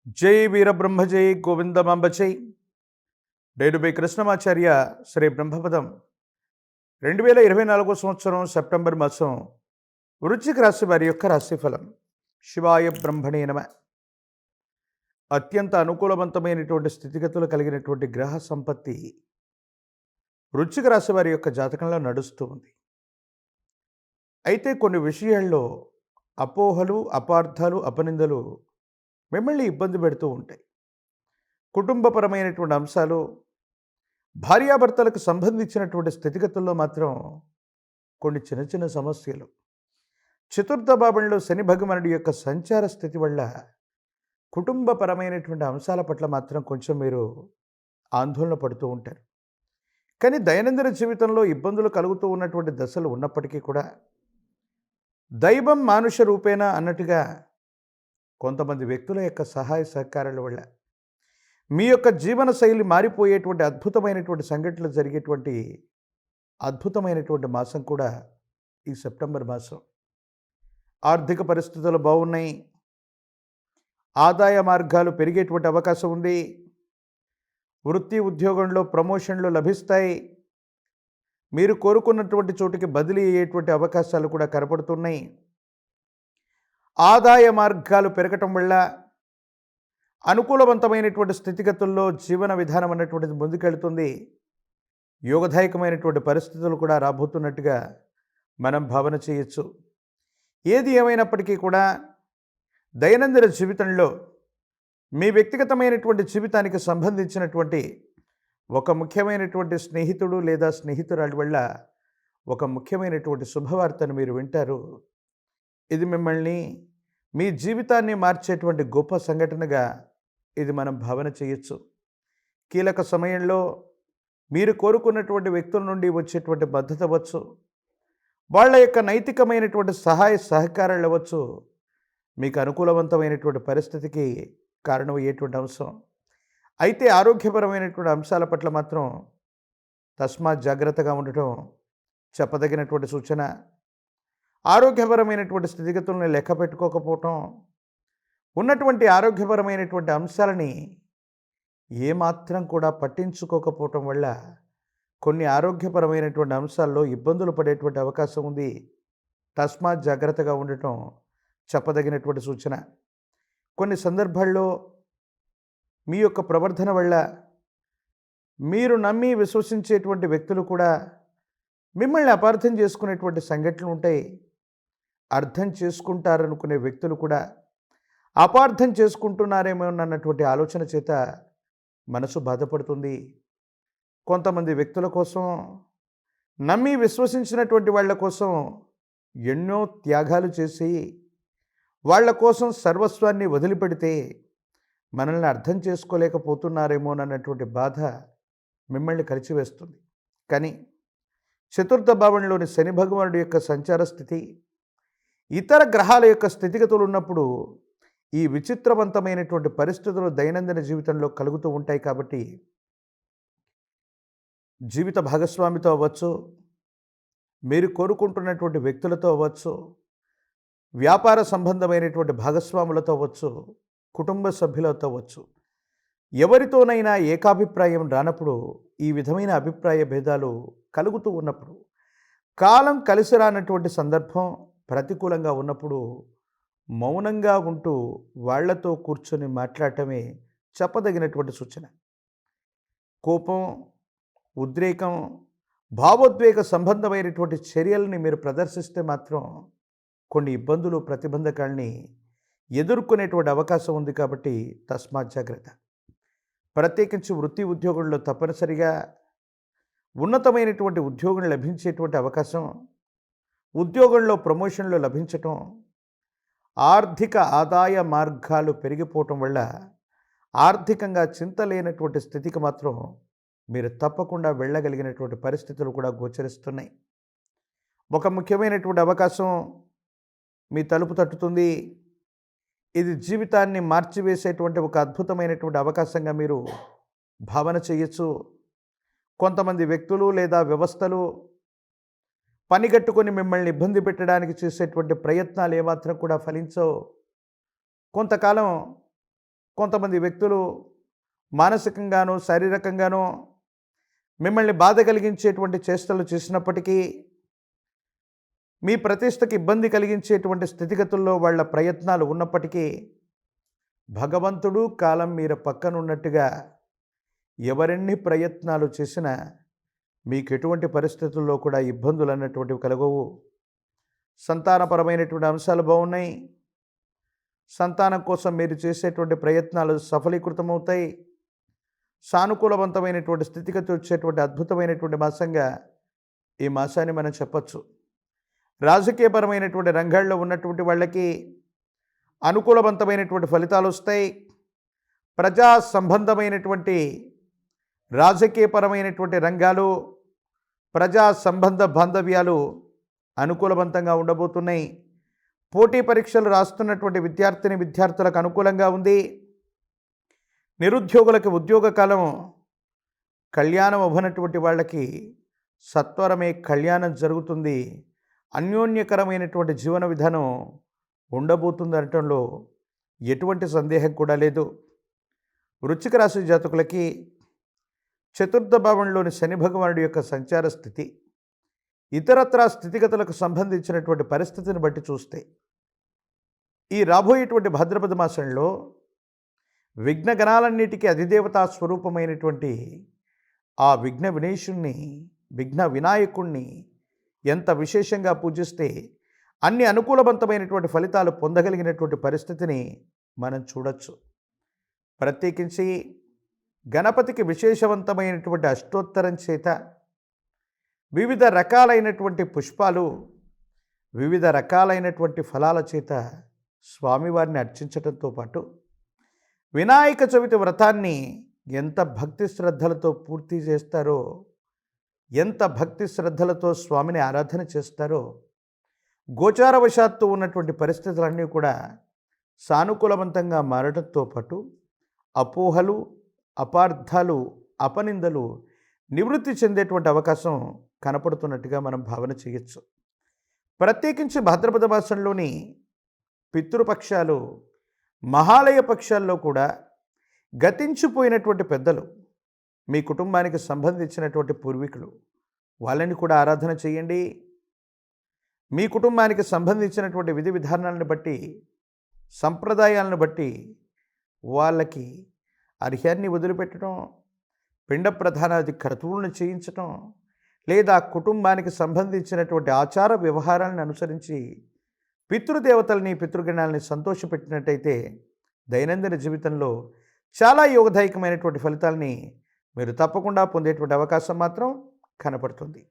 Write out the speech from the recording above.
జై వీరబ్రహ్మ జై గోవిందమాంబ జై. నేను మీ కృష్ణమాచార్య. శ్రీ బ్రహ్మపదం 2024 సంవత్సరం సెప్టెంబర్ మాసం వృశ్చిక రాశి వారి యొక్క రాశిఫలం. శివాయ బ్రహ్మణే నమ. అత్యంత అనుకూలవంతమైనటువంటి స్థితిగతులు కలిగినటువంటి గ్రహ సంపత్తి వృశ్చిక రాశి వారి యొక్క జాతకంలో నడుస్తూ ఉంది. అయితే కొన్ని విషయాల్లో అపోహలు, అపార్థాలు, అపనిందలు మిమ్మల్ని ఇబ్బంది పెడుతూ ఉంటాయి. కుటుంబపరమైనటువంటి అంశాలు, భార్యాభర్తలకు సంబంధించినటువంటి స్థితిగతుల్లో మాత్రం కొన్ని చిన్న చిన్న సమస్యలు. చతుర్థ భావంలో శని భగవానుడి యొక్క సంచార స్థితి వల్ల కుటుంబపరమైనటువంటి అంశాల పట్ల మాత్రం కొంచెం మీరు ఆందోళన పడుతూ ఉంటారు. కానీ దైనందిన జీవితంలో ఇబ్బందులు కలుగుతూ ఉన్నటువంటి దశలు ఉన్నప్పటికీ కూడా దైవం మానుష రూపేణ అన్నట్టుగా కొంతమంది వ్యక్తుల యొక్క సహాయ సహకారాల వల్ల మీ యొక్క జీవన శైలి మారిపోయేటువంటి అద్భుతమైనటువంటి సంఘటనలు జరిగేటువంటి అద్భుతమైనటువంటి మాసం కూడా ఈ సెప్టెంబర్ మాసం. ఆర్థిక పరిస్థితులు బాగున్నాయి, ఆదాయ మార్గాలు పెరిగేటువంటి అవకాశం ఉంది, వృత్తి ఉద్యోగంలో ప్రమోషన్లు లభిస్తాయి, మీరు కోరుకున్నటువంటి చోటికి బదిలీ అయ్యేటువంటి అవకాశాలు కూడా కనపడుతున్నాయి. ఆదాయ మార్గాలు పెరగటం వల్ల అనుకూలవంతమైనటువంటి స్థితిగతుల్లో జీవన విధానం అన్నటువంటిది ముందుకెళ్తుంది. యోగదాయకమైనటువంటి పరిస్థితులు కూడా రాబోతున్నట్టుగా మనం భావన చేయొచ్చు. ఏది ఏమైనప్పటికీ కూడా దైనందిన జీవితంలో మీ వ్యక్తిగతమైనటువంటి జీవితానికి సంబంధించినటువంటి ఒక ముఖ్యమైనటువంటి స్నేహితుడు లేదా స్నేహితురాలి వల్ల ఒక ముఖ్యమైనటువంటి శుభవార్తను మీరు వింటారు. ఇది మిమ్మల్ని, మీ జీవితాన్ని మార్చేటువంటి గొప్ప సంఘటనగా ఇది మనం భావన చేయొచ్చు. కీలక సమయంలో మీరు కోరుకున్నటువంటి వ్యక్తుల నుండి వచ్చేటువంటి మద్దతు అవ్వచ్చు, వాళ్ళ యొక్క నైతికమైనటువంటి సహాయ సహకారాలు అవ్వచ్చు, మీకు అనుకూలవంతమైనటువంటి పరిస్థితికి కారణమయ్యేటువంటి అంశం. అయితే ఆరోగ్యపరమైనటువంటి అంశాల పట్ల మాత్రం తస్మాత్ జాగ్రత్తగా ఉండటం చెప్పదగినటువంటి సూచన. ఆరోగ్యపరమైనటువంటి స్థితిగతులను లెక్క పెట్టుకోకపోవటం, ఉన్నటువంటి ఆరోగ్యపరమైనటువంటి అంశాలని ఏమాత్రం కూడా పట్టించుకోకపోవటం వల్ల కొన్ని ఆరోగ్యపరమైనటువంటి అంశాల్లో ఇబ్బందులు పడేటువంటి అవకాశం ఉంది. తస్మాత్ జాగ్రత్తగా ఉండటం చెప్పదగినటువంటి సూచన. కొన్ని సందర్భాల్లో మీ యొక్క ప్రవర్తన వల్ల మీరు నమ్మి విశ్వసించేటువంటి వ్యక్తులు కూడా మిమ్మల్ని అపార్థం చేసుకునేటువంటి సంఘటనలు ఉంటాయి. అర్థం చేసుకుంటారనుకునే వ్యక్తులు కూడా అపార్థం చేసుకుంటున్నారేమో అన్నటువంటి ఆలోచన చేత మనసు బాధపడుతుంది. కొంతమంది వ్యక్తుల కోసం, నమ్మి విశ్వసించినటువంటి వాళ్ళ కోసం ఎన్నో త్యాగాలు చేసి వాళ్ళ కోసం సర్వస్వాన్ని వదిలిపెడితే మనల్ని అర్థం చేసుకోలేకపోతున్నారేమో అన్నటువంటి బాధ మిమ్మల్ని కలిచివేస్తుంది. కానీ చతుర్థ భావంలోని శని భగవానుడి యొక్క సంచార స్థితి, ఇతర గ్రహాల యొక్క స్థితిగతులు ఉన్నప్పుడు ఈ విచిత్రవంతమైనటువంటి పరిస్థితులు దైనందిన జీవితంలో కలుగుతూ ఉంటాయి. కాబట్టి జీవిత భాగస్వామితో అవ్వచ్చు, మీరు కోరుకుంటున్నటువంటి వ్యక్తులతో అవ్వచ్చు, వ్యాపార సంబంధమైనటువంటి భాగస్వాములతో అవ్వచ్చు, కుటుంబ సభ్యులతో అవ్వచ్చు, ఎవరితోనైనా ఏకాభిప్రాయం రానప్పుడు, ఈ విధమైన అభిప్రాయ భేదాలు కలుగుతూ ఉన్నప్పుడు, కాలం కలిసి రానటువంటి సందర్భం ప్రతికూలంగా ఉన్నప్పుడు మౌనంగా ఉంటూ వాళ్లతో కూర్చొని మాట్లాడటమే చెప్పదగినటువంటి సూచన. కోపం, ఉద్రేకం, భావోద్వేగ సంబంధమైనటువంటి చర్యల్ని మీరు ప్రదర్శిస్తే మాత్రం కొన్ని ఇబ్బందులు, ప్రతిబంధకాల్ని ఎదుర్కొనేటువంటి అవకాశం ఉంది. కాబట్టి తస్మాత్ జాగ్రత్త. ప్రత్యేకించి వృత్తి ఉద్యోగంలో తప్పనిసరిగా ఉన్నతమైనటువంటి ఉద్యోగం లభించేటువంటి అవకాశం, ఉద్యోగంలో ప్రమోషన్లు లభించటం, ఆర్థిక ఆదాయ మార్గాలు పెరిగిపోవటం వల్ల ఆర్థికంగా చింత లేనటువంటి స్థితికి మాత్రం మీరు తప్పకుండా వెళ్ళగలిగినటువంటి పరిస్థితులు కూడా గోచరిస్తున్నాయి. ఒక ముఖ్యమైనటువంటి అవకాశం మీ తలుపు తట్టుతుంది. ఇది జీవితాన్ని మార్చివేసేటువంటి ఒక అద్భుతమైనటువంటి అవకాశంగా మీరు భావన చేయొచ్చు. కొంతమంది వ్యక్తులు లేదా వ్యవస్థలు పనిగట్టుకొని మిమ్మల్ని ఇబ్బంది పెట్టడానికి చేసేటువంటి ప్రయత్నాలు ఏమాత్రం కూడా ఫలించవు. కొంతకాలం కొంతమంది వ్యక్తులు మానసికంగానో శారీరకంగానో మిమ్మల్ని బాధ కలిగించేటువంటి చేష్టలు చేసినప్పటికీ, మీ ప్రతిష్టకి ఇబ్బంది కలిగించేటువంటి స్థితిగతుల్లో వాళ్ళ ప్రయత్నాలు ఉన్నప్పటికీ, భగవంతుడు కాలం మీరు పక్కనున్నట్టుగా ఎవరెన్ని ప్రయత్నాలు చేసినా మీకు ఎటువంటి పరిస్థితుల్లో కూడా ఇబ్బందులు అన్నటువంటివి కలగవు. సంతానపరమైనటువంటి అంశాలు బాగున్నాయి. సంతానం కోసం మీరు చేసేటువంటి ప్రయత్నాలు సఫలీకృతమవుతాయి. సానుకూలవంతమైనటువంటి స్థితిగతి వచ్చేటువంటి అద్భుతమైనటువంటి మాసంగా ఈ మాసాన్ని మనం చెప్పచ్చు. రాజకీయపరమైనటువంటి రంగాల్లో ఉన్నటువంటి వాళ్ళకి అనుకూలవంతమైనటువంటి ఫలితాలు వస్తాయి. ప్రజా సంబంధమైనటువంటి రాజకీయపరమైనటువంటి రంగాలు, ప్రజా సంబంధ బాంధవ్యాలు అనుకూలవంతంగా ఉండబోతున్నాయి. పోటీ పరీక్షలు రాస్తున్నటువంటి విద్యార్థులకు అనుకూలంగా ఉంది. నిరుద్యోగులకు ఉద్యోగ కాలం కళ్యాణం అవ్వనటువంటి వాళ్ళకి సత్వరమే కళ్యాణం జరుగుతుంది. అన్యోన్యకరమైనటువంటి జీవన విధానం ఉండబోతుంది అనటంలో ఎటువంటి సందేహం కూడా లేదు. వృశ్చిక రాశి జాతకులకి చతుర్థ భావంలోని శని భగవానుడి యొక్క సంచార స్థితి, ఇతరత్రా స్థితిగతులకు సంబంధించినటువంటి పరిస్థితిని బట్టి చూస్తే ఈ రాబోయేటువంటి భాద్రపద మాసంలో విఘ్నగణాలన్నిటికీ అధిదేవతా స్వరూపమైనటువంటి ఆ విఘ్న వినాయకుణ్ణి ఎంత విశేషంగా పూజిస్తే అన్ని అనుకూలవంతమైనటువంటి ఫలితాలు పొందగలిగినటువంటి పరిస్థితిని మనం చూడొచ్చు. ప్రత్యేకించి గణపతికి విశేషవంతమైనటువంటి అష్టోత్తరం చేత వివిధ రకాలైనటువంటి పుష్పాలు, వివిధ రకాలైనటువంటి ఫలాల చేత స్వామివారిని అర్చించడంతో పాటు వినాయక చవితి వ్రతాన్ని ఎంత భక్తి శ్రద్ధలతో పూర్తి చేస్తారో, ఎంత భక్తి శ్రద్ధలతో స్వామిని ఆరాధన చేస్తారో, గోచారవశాత్తు ఉన్నటువంటి పరిస్థితులన్నీ కూడా సానుకూలవంతంగా మారడంతో పాటు అపోహలు, అపార్థాలు, అపనిందలు నివృత్తి చెందేటువంటి అవకాశం కనపడుతున్నట్టుగా మనం భావన చేయొచ్చు. ప్రత్యేకించి భాద్రపద మాసంలోని పితృపక్షాలు, మహాలయ పక్షాల్లో కూడా గతించిపోయినటువంటి పెద్దలు, మీ కుటుంబానికి సంబంధించినటువంటి పూర్వీకులు, వాళ్ళని కూడా ఆరాధన చేయండి. మీ కుటుంబానికి సంబంధించినటువంటి విధి విధానాలను బట్టి, సంప్రదాయాలను బట్టి వాళ్ళకి అర్హ్యాన్ని వదిలిపెట్టడం, పిండ ప్రధానాది క్రతువులను చేయించటం, లేదా కుటుంబానికి సంబంధించినటువంటి ఆచార వ్యవహారాలను అనుసరించి పితృదేవతల్ని, పితృగణాలని సంతోషపెట్టినట్టయితే దైనందిన జీవితంలో చాలా యోగదాయకమైనటువంటి ఫలితాలని మీరు తప్పకుండా పొందేటువంటి అవకాశం మాత్రం కనపడుతుంది.